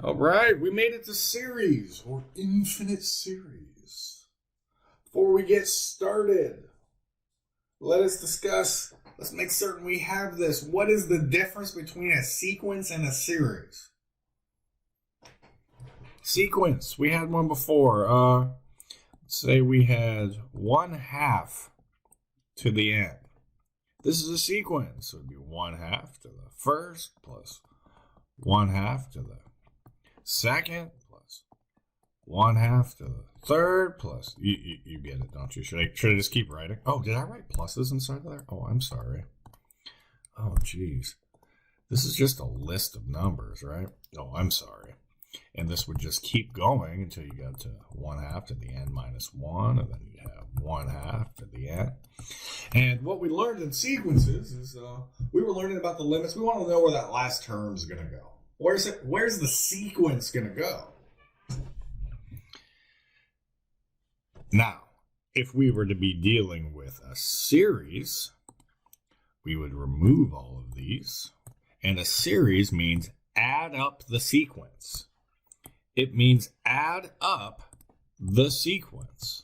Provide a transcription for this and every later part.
All right, we made it to series or infinite series. Before we get started, let's make certain we have this. What is the difference between a sequence and a series? Sequence, we had one before. Let's say we had 1/2 to the end. This is a sequence, so it would be 1/2 to the first plus 1/2 to the second plus 1/2 to the third plus you get it, don't you? Should I just keep writing? Oh, did I write pluses inside of there? Oh, I'm sorry. Oh, geez. This is just a list of numbers, right? Oh, I'm sorry. And this would just keep going until you got to 1/2 to the n minus 1, and then you have 1/2 to the n. And what we learned in sequences is we were learning about the limits. We want to know where that last term is going to go. Where's the sequence going to go? Now, if we were to be dealing with a series, we would remove all of these. And a series means add up the sequence. It means add up the sequence.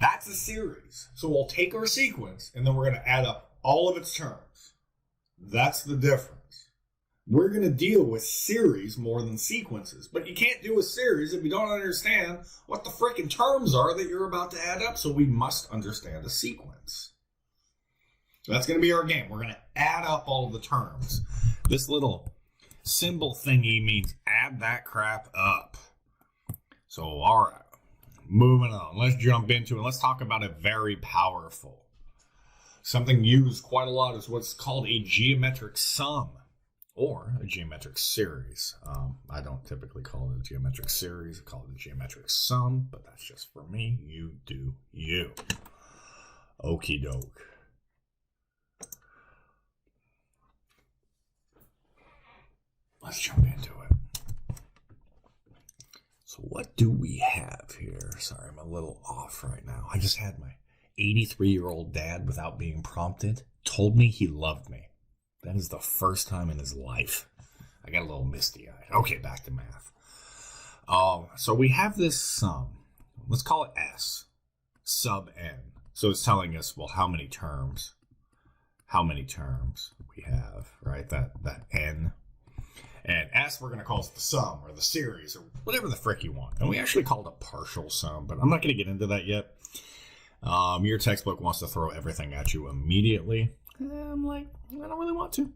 That's a series. So we'll take our sequence and then we're going to add up all of its terms. That's the difference. We're going to deal with series more than sequences. But you can't do a series if you don't understand what the frickin' terms are that you're about to add up. So we must understand a sequence. That's going to be our game. We're going to add up all of the terms. This little symbol thingy means add that crap up. So, all right. Moving on. Let's jump into it. Let's talk about a very powerful. Something used quite a lot is what's called a geometric sum or a geometric series. I don't typically call it a geometric series. I call it a geometric sum, but that's just for me. You do you. Okie doke. Let's jump into it. So what do we have here? Sorry, I'm a little off right now. I just had my 83-year-old dad, without being prompted, told me he loved me. That is the first time in his life. I got a little misty-eyed. Okay, back to math. So we have this sum. Let's call it S, sub n. So it's telling us, well, how many terms we have, right? That n. And S, we're going to call it the sum or the series or whatever the frick you want. And we actually call it a partial sum, but I'm not going to get into that yet. Your textbook wants to throw everything at you immediately. I'm like, I don't really want to.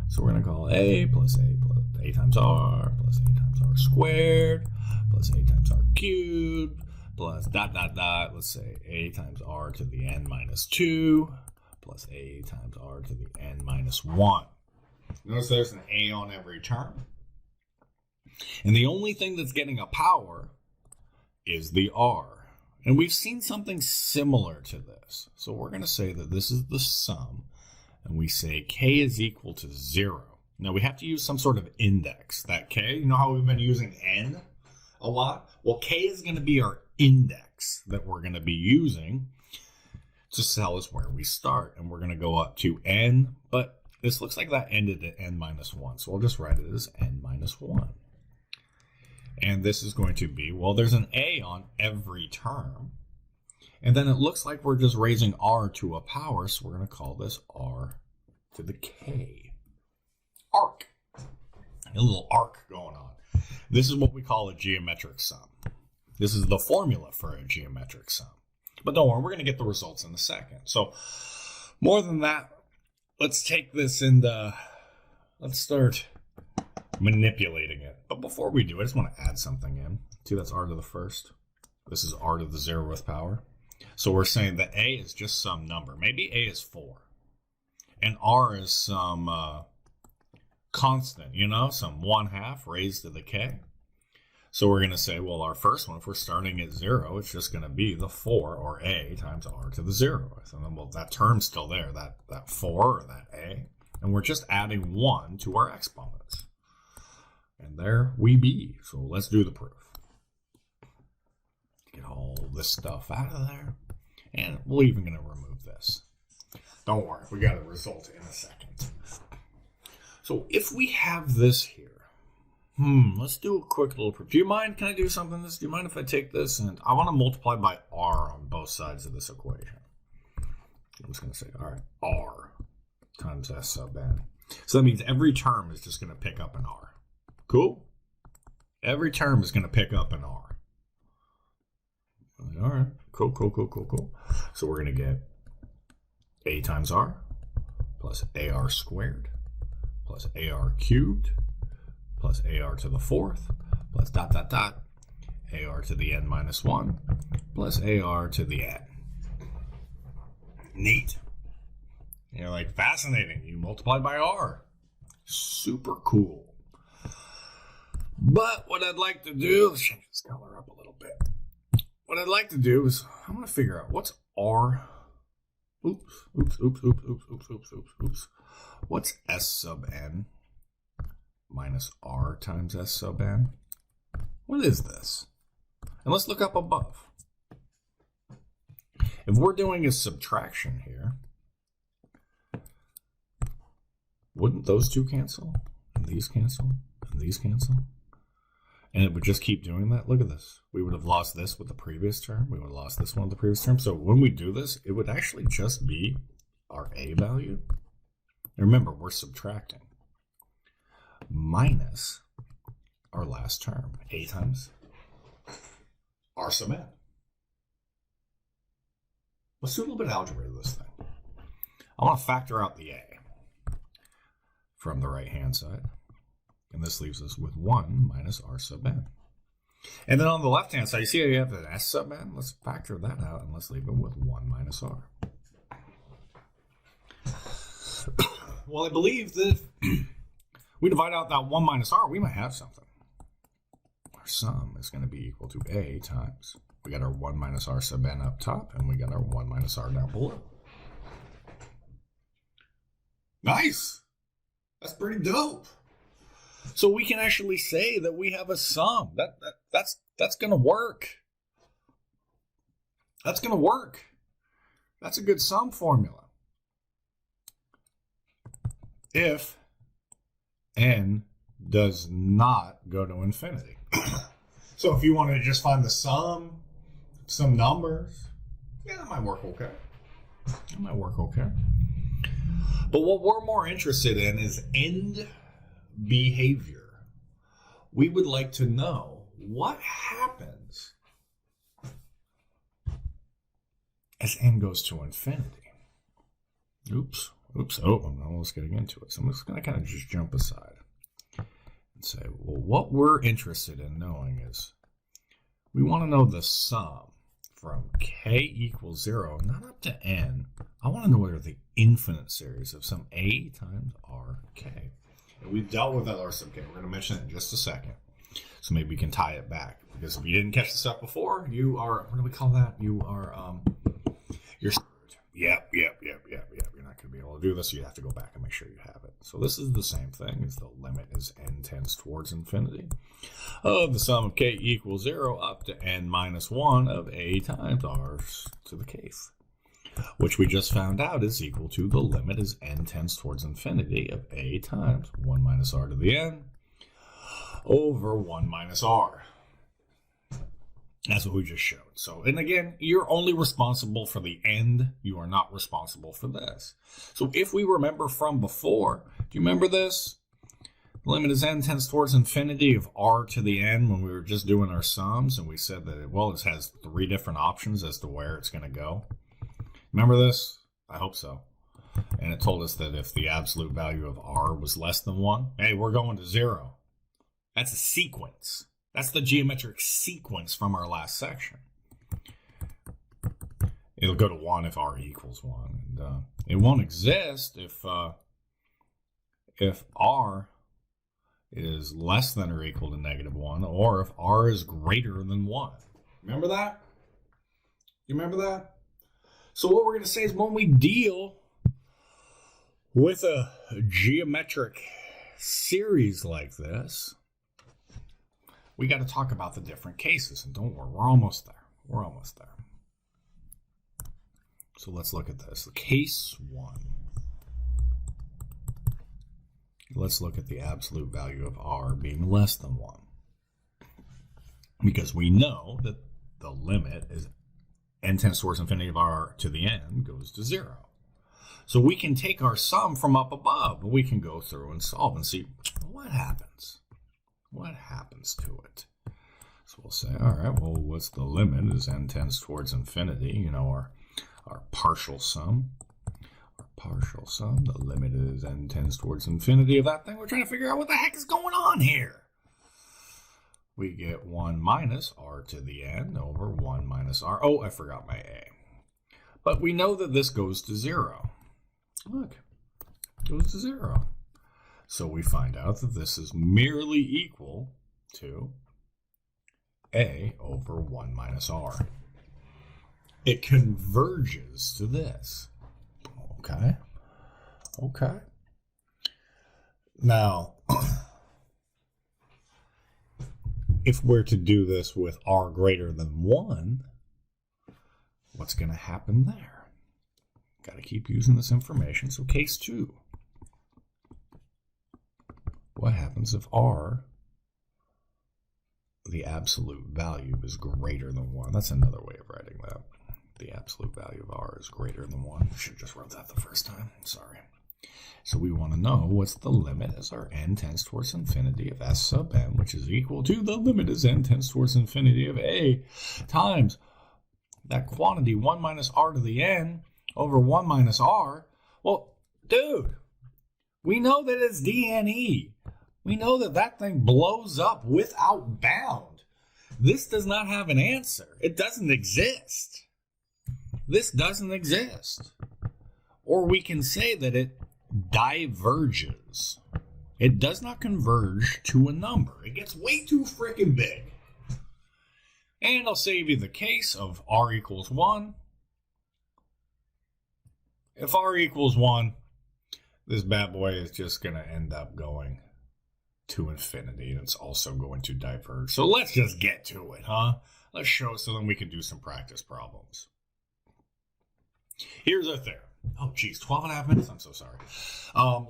So we're going to call A plus A times R plus A times R squared plus A times R cubed plus dot. Let's say A times R to the n minus 2 plus A times R to the n minus 1. Notice there's an A on every term. And the only thing that's getting a power is the R. And we've seen something similar to this. So we're going to say that this is the sum. And we say K is equal to 0. Now we have to use some sort of index. That K, you know how we've been using N a lot? Well, K is going to be our index that we're going to be using to tell us where we start. And we're going to go up to N, but this looks like that ended at n minus 1, so I'll just write it as n minus 1. And this is going to be, well, there's an A on every term. And then it looks like we're just raising R to a power, so we're going to call this R to the K. Arc. A little arc going on. This is what we call a geometric sum. This is the formula for a geometric sum. But don't worry, we're going to get the results in a second. So more than that, let's take this and let's start manipulating it. But before we do, I just want to add something in. See, that's R to the first. This is R to the 0th power. So we're saying that A is just some number. Maybe A is 4. And R is some constant, some 1/2 raised to the K. So we're going to say, well, our first one, if we're starting at 0, it's just going to be the 4, or A, times R to the 0. So then, well, that term's still there, that 4 or that A. And we're just adding 1 to our exponents. And there we be. So let's do the proof. Get all this stuff out of there. And we're even going to remove this. Don't worry, we got a result in a second. So if we have this here, Let's do a quick little proof. Do you mind? Can I do something? Do you mind if I take this and I want to multiply by r on both sides of this equation? I'm just going to say, all right, r times s sub n. So that means every term is just going to pick up an r. Cool? Every term is going to pick up an r. All right, cool. So we're going to get a times r plus ar squared plus ar cubed plus ar to the fourth plus ... ar to the n minus 1 plus ar to the n. Neat. You're like, fascinating. You multiply by r. Super cool. But what I'd like to do, let's change this color up a little bit. What I'd like to do is, I'm going to figure out what's r. Oops. What's s sub n minus r times s sub n? What is this? And let's look up above. If we're doing a subtraction here, wouldn't those two cancel? And these cancel? And these cancel? And it would just keep doing that? Look at this. We would have lost this with the previous term. We would have lost this one with the previous term. So when we do this, it would actually just be our a value. And remember, we're subtracting. Minus our last term. A times r sub n. Let's do a little bit of algebra to this thing. I want to factor out the a from the right-hand side. And this leaves us with 1 minus r sub n. And then on the left-hand side, you see how you have an s sub n? Let's factor that out and let's leave it with 1 minus r. Well, I believe that if we divide out that 1 minus r, we might have something. Our sum is going to be equal to a times. We got our 1 minus r sub n up top, and we got our 1 minus r down below. Nice! That's pretty dope. So we can actually say that we have a sum. That's going to work. That's going to work. That's a good sum formula. If n does not go to infinity. So if you want to just find the sum, some numbers, yeah, that might work okay. That might work okay. But what we're more interested in is end behavior. We would like to know what happens as n goes to infinity. Oops. Oh, I'm almost getting into it. So I'm just going to kind of just jump aside and say, well, what we're interested in knowing is we want to know the sum from k equals 0, not up to n. I want to know what are the infinite series of some a times rk. And we've dealt with that r sub k. We're going to mention it in just a second. So maybe we can tie it back. Because if you didn't catch this up before, you are, what do we call that? You are, you're screwed. Yep. You're not going to be able to do this. You have to go back and make sure you have it. So this is the same thing as the limit as n tends towards infinity of the sum of k equals 0 up to n minus 1 of a times r to the kth, which we just found out is equal to the limit as n tends towards infinity of a times 1 minus r to the n over 1 minus r. That's what we just showed. So, and again, you're only responsible for the end. You are not responsible for this. So if we remember from before, do you remember this? The limit as n tends towards infinity of r to the n when we were just doing our sums, and we said that, it has 3 different options as to where it's going to go. Remember this? I hope so. And it told us that if the absolute value of r was less than 1, hey, we're going to 0. That's a sequence. That's the geometric sequence from our last section. It'll go to 1 if r equals 1. And it won't exist if r is less than or equal to -1, or if r is greater than 1. Remember that? You remember that? So what we're going to say is when we deal with a geometric series like this, we got to talk about the different cases. And don't worry, we're almost there. We're almost there. So let's look at this. Case 1. let's look at the absolute value of r being less than 1. Because we know that the limit is n tends towards infinity of r to the n goes to 0. So we can take our sum from up above, and we can go through and solve and see what happens. What happens to it? So we'll say, all right, well, what's the limit as n tends towards infinity? You know, our partial sum. Our partial sum, the limit is n tends towards infinity of that thing. We're trying to figure out what the heck is going on here. We get 1 minus r to the n over 1 minus r. Oh, I forgot my a. But we know that this goes to 0. Look, it goes to 0. So we find out that this is merely equal to a over 1 minus r. It converges to this. Okay. Okay. Now, if we're to do this with r greater than 1, what's going to happen there? Got to keep using this information. So case 2. What happens if r, the absolute value, is greater than 1? That's another way of writing that. The absolute value of r is greater than 1. I should have just wrote that the first time. Sorry. So we want to know what's the limit as our n tends towards infinity of s sub n, which is equal to the limit as n tends towards infinity of a times that quantity 1 minus r to the n over 1 minus r. Well, dude, we know that it's dne. We know that that thing blows up without bound. This does not have an answer. It doesn't exist. This doesn't exist. Or we can say that it diverges. It does not converge to a number. It gets way too freaking big. And I'll save you the case of r equals 1. If r equals 1, this bad boy is just going to end up going to infinity, and it's also going to diverge. So let's just get to it, huh? Let's show it so then we can do some practice problems. Here's our theorem. Oh, geez, 12 and a half minutes? I'm so sorry.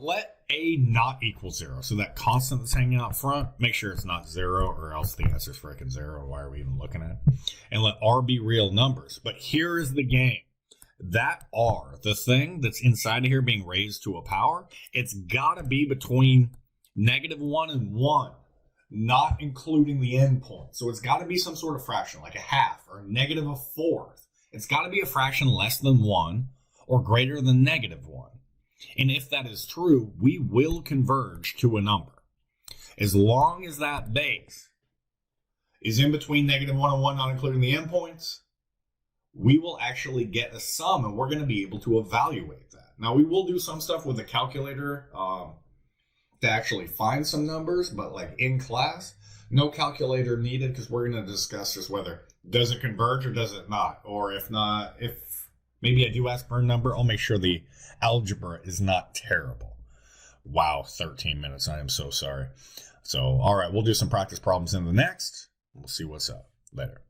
Let a not equal 0. So that constant that's hanging out front, make sure it's not 0, or else the answer's freaking 0. Why are we even looking at it? And let r be real numbers. But here is the game. That r, the thing that's inside of here being raised to a power, it's got to be between -1 and 1, not including the endpoint. So it's got to be some sort of fraction, like a half or -1/4. It's got to be a fraction less than 1 or greater than -1. And if that is true, we will converge to a number. As long as that base is in between -1 and 1, not including the endpoints, we will actually get a sum, and we're going to be able to evaluate that. Now, we will do some stuff with a calculator to actually find some numbers, but like in class, no calculator needed, because we're going to discuss just whether does it converge or does it not, or if not, if maybe I do ask for a number, I'll make sure the algebra is not terrible. Wow, 13 minutes. I am so sorry. So, all right, we'll do some practice problems in the next. We'll see what's up. Later.